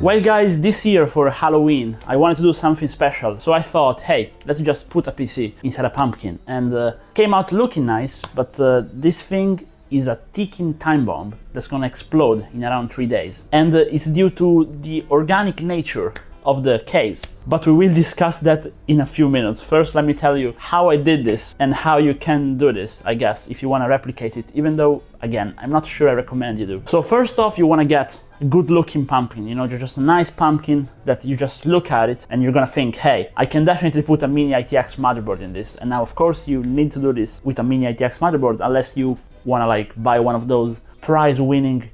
Well guys, this year for Halloween, I wanted to do something special. So I thought, hey, let's just put a PC inside a pumpkin. And came out looking nice, but this thing is a ticking time bomb that's gonna explode in around 3 days. And it's due to the organic nature of the case. But we will discuss that in a few minutes. First, let me tell you how I did this and how you can do this, I guess, if you wanna replicate it, even though, again, I'm not sure I recommend you do. So first off, you wanna get a good looking pumpkin, you know, just a nice pumpkin that you just look at it and you're gonna think, hey, I can definitely put a mini ITX motherboard in this. And now, of course, you need to do this with a mini ITX motherboard unless you wanna like buy one of those prize-winning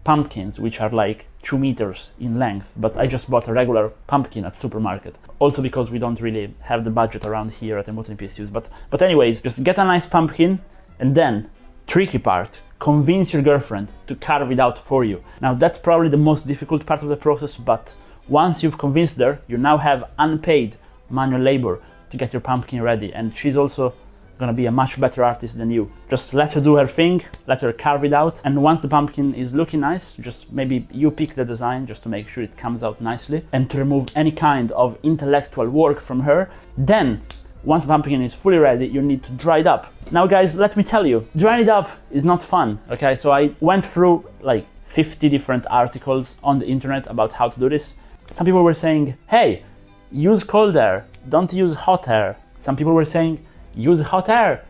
pumpkins, which are like 2 meters in length, but I just bought a regular pumpkin at supermarket. Also because we don't really have the budget around here at ImWateringPSUs. But anyways, just get a nice pumpkin and then, tricky part, convince your girlfriend to carve it out for you. Now that's probably the most difficult part of the process, but once you've convinced her, you now have unpaid manual labor to get your pumpkin ready, and she's also gonna be a much better artist than you. Just let her do her thing, let her carve it out, and once the pumpkin is looking nice, just maybe you pick the design just to make sure it comes out nicely and to remove any kind of intellectual work from her. Then, once the pumpkin is fully ready, you need to dry it up. Now guys, let me tell you, drying it up is not fun, okay? So I went through like 50 different articles on the internet about how to do this. Some people were saying, hey, use cold air, don't use hot air. Some people were saying, use hot air,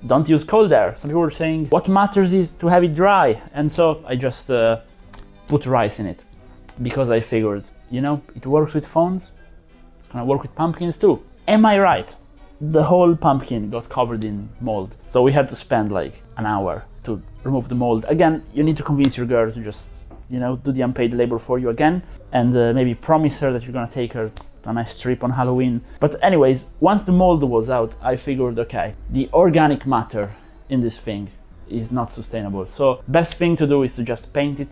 don't use cold air. Some people were saying, what matters is to have it dry. And so I just put rice in it because I figured, you know, it works with phones, it's gonna work with pumpkins too. Am I right? The whole pumpkin got covered in mold. So we had to spend like an hour to remove the mold. Again, you need to convince your girl to just, you know, do the unpaid labor for you again, and maybe promise her that you're gonna take her a nice trip on Halloween. But anyways, once the mold was out, I figured, okay, the organic matter in this thing is not sustainable. So best thing to do is to just paint it,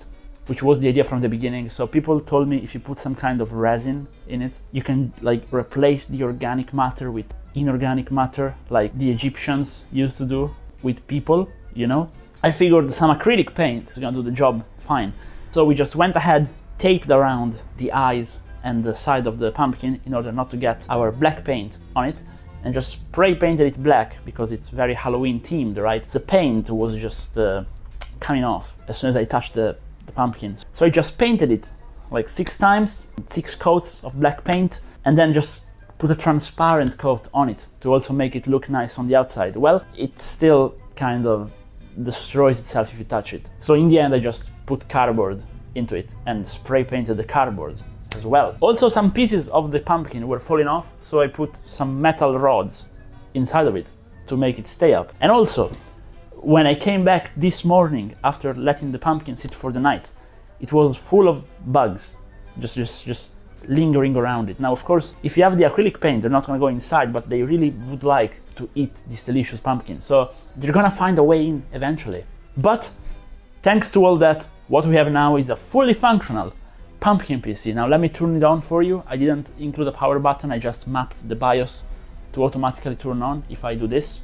which was the idea from the beginning. So people told me if you put some kind of resin in it, you can like replace the organic matter with inorganic matter, like the Egyptians used to do with people, you know. I figured some acrylic paint is gonna do the job fine. So we just went ahead, taped around the eyes and the side of the pumpkin in order not to get our black paint on it, and just spray painted it black because it's very Halloween themed, right? The paint was just coming off as soon as I touched the pumpkins. So I just painted it like 6 times, 6 coats of black paint, and then just put a transparent coat on it to also make it look nice on the outside. Well, it still kind of destroys itself if you touch it. So in the end I just put cardboard into it and spray painted the cardboard as well. Also, some pieces of the pumpkin were falling off, so I put some metal rods inside of it to make it stay up. And also, when I came back this morning after letting the pumpkin sit for the night, it was full of bugs, just lingering around it. Now, of course, if you have the acrylic paint, they're not gonna go inside, but they really would like to eat this delicious pumpkin, so they're gonna find a way in eventually. But thanks to all that, what we have now is a fully functional pumpkin PC. Now let me turn it on for you. I didn't include a power button, I just mapped the BIOS to automatically turn on if I do this.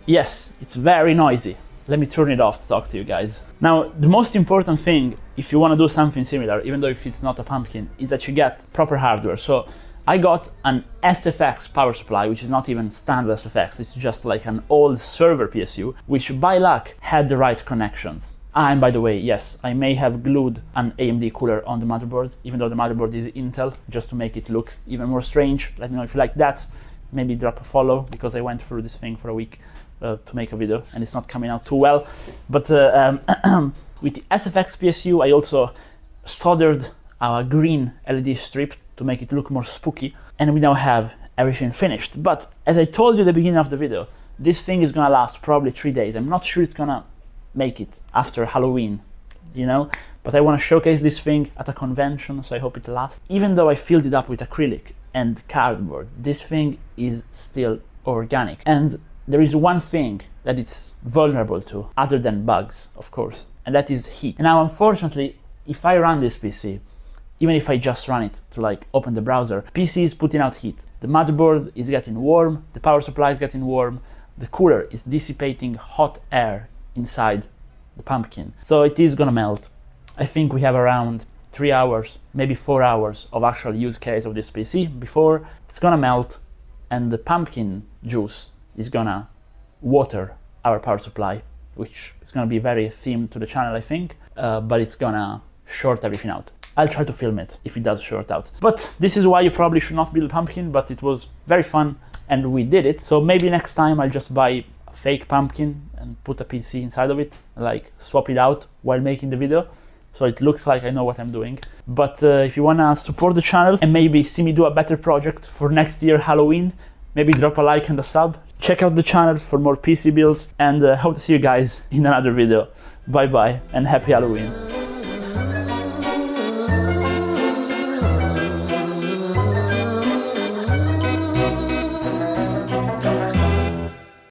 Yes, it's very noisy. Let me turn it off to talk to you guys. Now, the most important thing, if you want to do something similar, even though if it's not a pumpkin, is that you get proper hardware. So I got an SFX power supply, which is not even standard SFX, it's just like an old server PSU, which by luck had the right connections. And by the way, yes, I may have glued an AMD cooler on the motherboard, even though the motherboard is Intel, just to make it look even more strange. Let me know if you like that. Maybe drop a follow, because I went through this thing for a week to make a video, and it's not coming out too well. But with the SFX PSU, I also soldered our green LED strip to make it look more spooky, and we now have everything finished. But as I told you at the beginning of the video, this thing is gonna last probably 3 days. I'm not sure it's gonna make it after Halloween, you know, but I want to showcase this thing at a convention, so I hope it lasts. Even though I filled it up with acrylic and cardboard, this thing is still organic. And there is one thing that it's vulnerable to, other than bugs, of course, and that is heat. And now, unfortunately, if I run this PC, even if I just run it to like open the browser, PC is putting out heat. The motherboard is getting warm, the power supply is getting warm, the cooler is dissipating hot air inside the pumpkin. So it is gonna melt. I think we have around 3 hours, maybe 4 hours of actual use case of this PC before it's gonna melt, and the pumpkin juice is gonna water our power supply, which is gonna be very themed to the channel, I think, but it's gonna short everything out. I'll try to film it if it does short out. But this is why you probably should not build a pumpkin, but it was very fun and we did it. So maybe next time I'll just buy a fake pumpkin and put a PC inside of it, like swap it out while making the video, so it looks like I know what I'm doing. But if you wanna support the channel and maybe see me do a better project for next year Halloween, maybe drop a like and a sub. Check out the channel for more PC builds, and hope to see you guys in another video. Bye bye and happy Halloween.